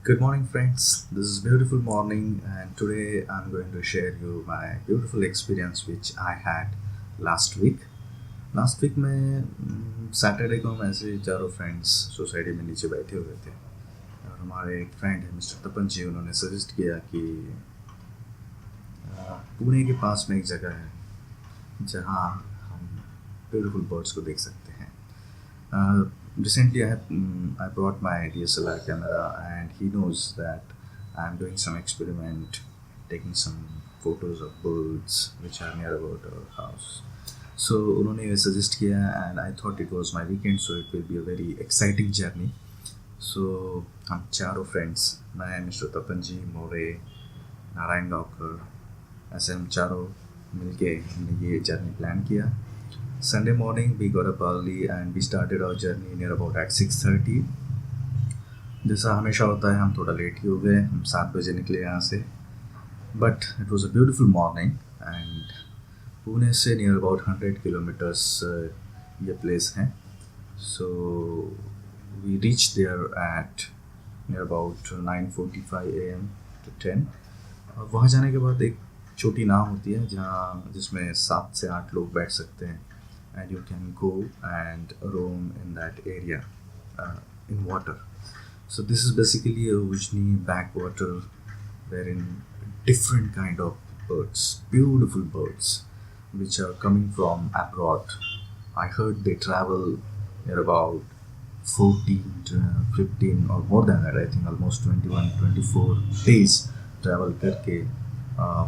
Good morning, friends. This is beautiful morning, and today I'm going to share you my beautiful experience which I had last week. Last week में Saturday को हम ऐसे चारों friends society में नीचे बैठे हुए थे और हमारे एक फ्रेंड है मिस्टर तपन जी। उन्होंने सजेस्ट किया कि पुणे के पास में एक जगह है जहाँ हम ब्यूटीफुल बर्ड्स को देख सकते हैं। Recently, I brought my DSLR camera, and he knows that I'm doing some experiment, taking some photos of birds which are near about our house. So उन्होंने ये suggest किया, and I thought it was my weekend, so it will be a very exciting journey. So हम चारों friends, मैं mister तपन जी, मोरे, नारायण गाँवकर, ऐसे हम चारों मिलके हमने ये जर्नी प्लान किया। Sunday morning we got up early and we started our journey near about at 6:30. जैसा हमेशा होता है हम थोड़ा लेट ही हो गए, हम 7 बजे निकले यहाँ से। But it was a beautiful morning and Pune से near about 100 kilometers ये place है। So we reached there at near about 9:45 a.m. to 10. वहाँ जाने के बाद एक छोटी नाव होती है जिसमें 7 से 8 लोग बैठ सकते हैं, and you can go and roam in that area in water. So this is basically a Ujani backwater wherein different kind of birds, beautiful birds, which are coming from abroad. I heard they travel near about 14 to 15 or more than that. I think almost 21-24 days travel करके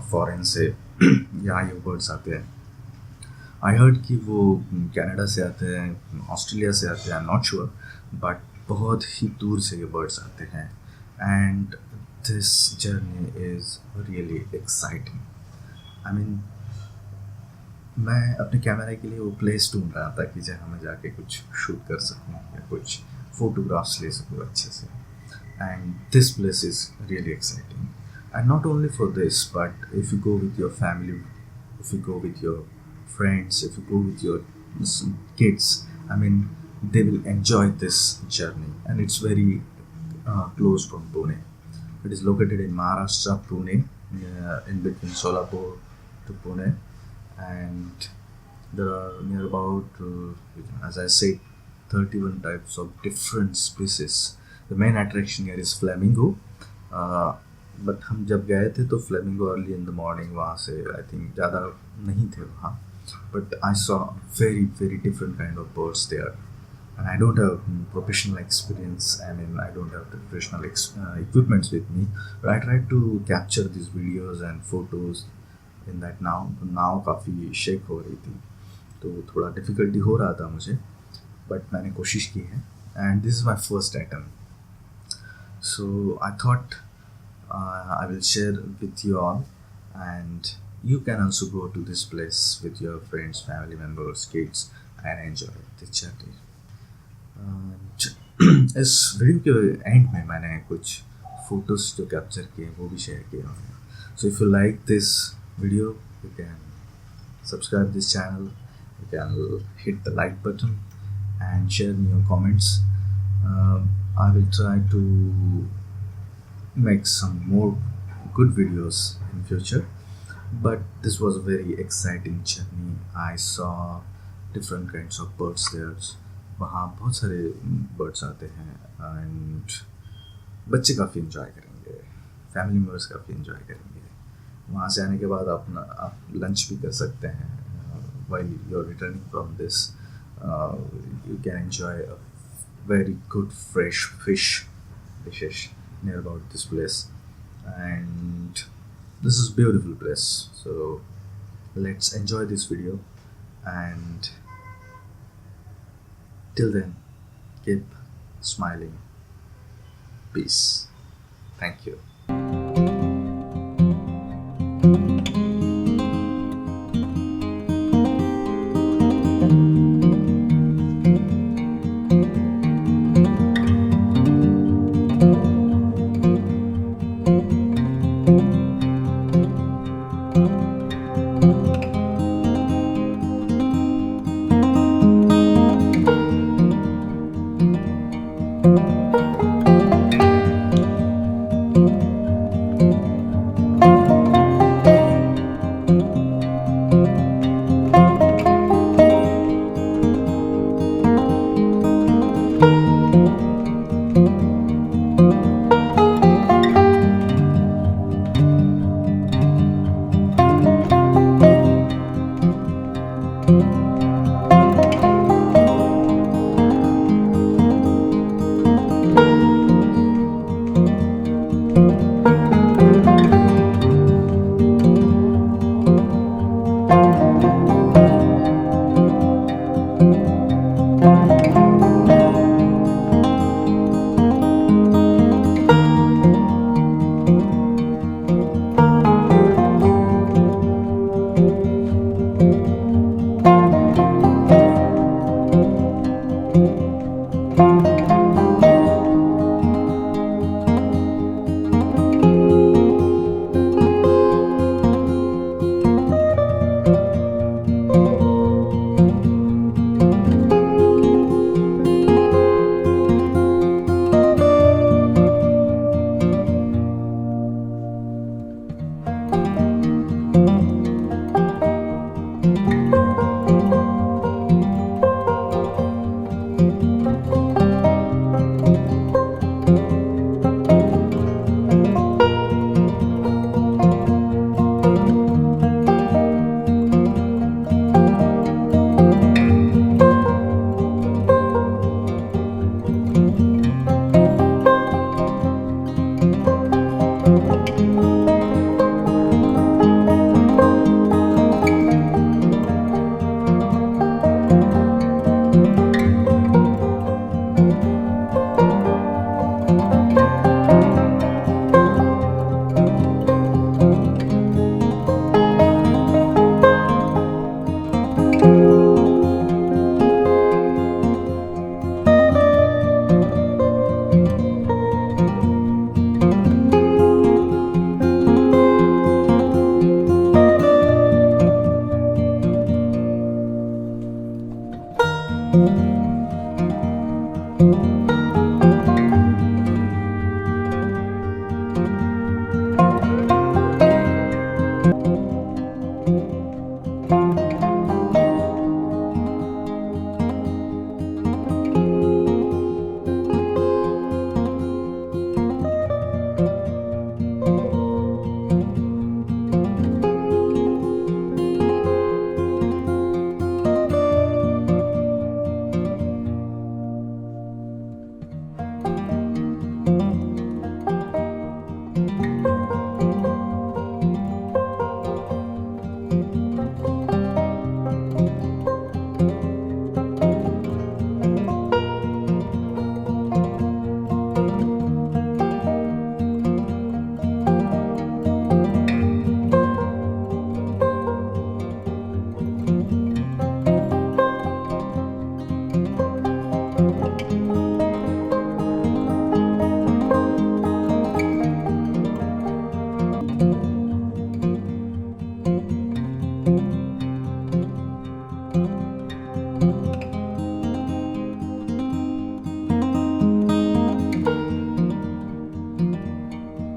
foreign से यहाँ ये birds आते हैं। I heard कि वो Canada से आते हैं, ऑस्ट्रेलिया से आते हैं, I am not sure, but बहुत ही दूर से ये बर्ड्स आते हैं। And this journey is really exciting. I mean मैं अपने कैमरे के लिए वो प्लेस ढूंढ रहा था कि जहाँ मैं जाके कुछ शूट कर सकूँ या कुछ फोटोग्राफ्स ले सकूँ अच्छे से। And this place is really exciting, and not only for this, but if you go with your family, if you go with your friends, if you go with your kids, I mean they will enjoy this journey, and it's very close from Pune. It is located in Maharashtra, Pune, in between Solapur to Pune, and there are near about as I said 31 types of different species. The main attraction here is flamingo, but हम जब गए थे तो flamingo early in the morning वहाँ से I think ज़्यादा नहीं थे वहाँ, but I saw very different kind of birds there, and I don't have professional experience. I mean I don't have the professional equipments with me, but I tried to capture these videos and photos in that नाव। तो नाव काफ़ी shake हो रही थी तो थोड़ा difficulty हो रहा था मुझे, बट मैंने कोशिश की है, and this is my first attempt. So I thought I will share with you all, and you can also go to this place with your friends, family members, kids, and enjoy the journey. इस video के and में मैंने कुछ photos जो capture किए वो भी share किए होंगे। So if you like this video, you can subscribe this channel, you can hit the like button and share me your comments. I will try to make some more good videos in future. But this was a very exciting journey. I saw different kinds of birds there. वहाँ बहुत सारे birds आते हैं and बच्चे काफ़ी enjoy करेंगे, family members काफ़ी enjoy करेंगे। वहाँ से आने के बाद आप lunch भी कर सकते हैं। While you're returning from this, you can enjoy a very good fresh fish dishes near about this place, and this is beautiful place. So let's enjoy this video, and till then keep smiling. Peace. Thank you.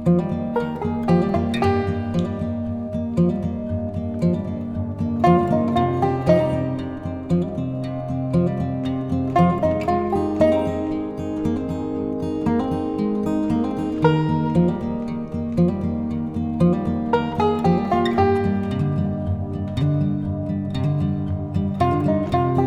हैं।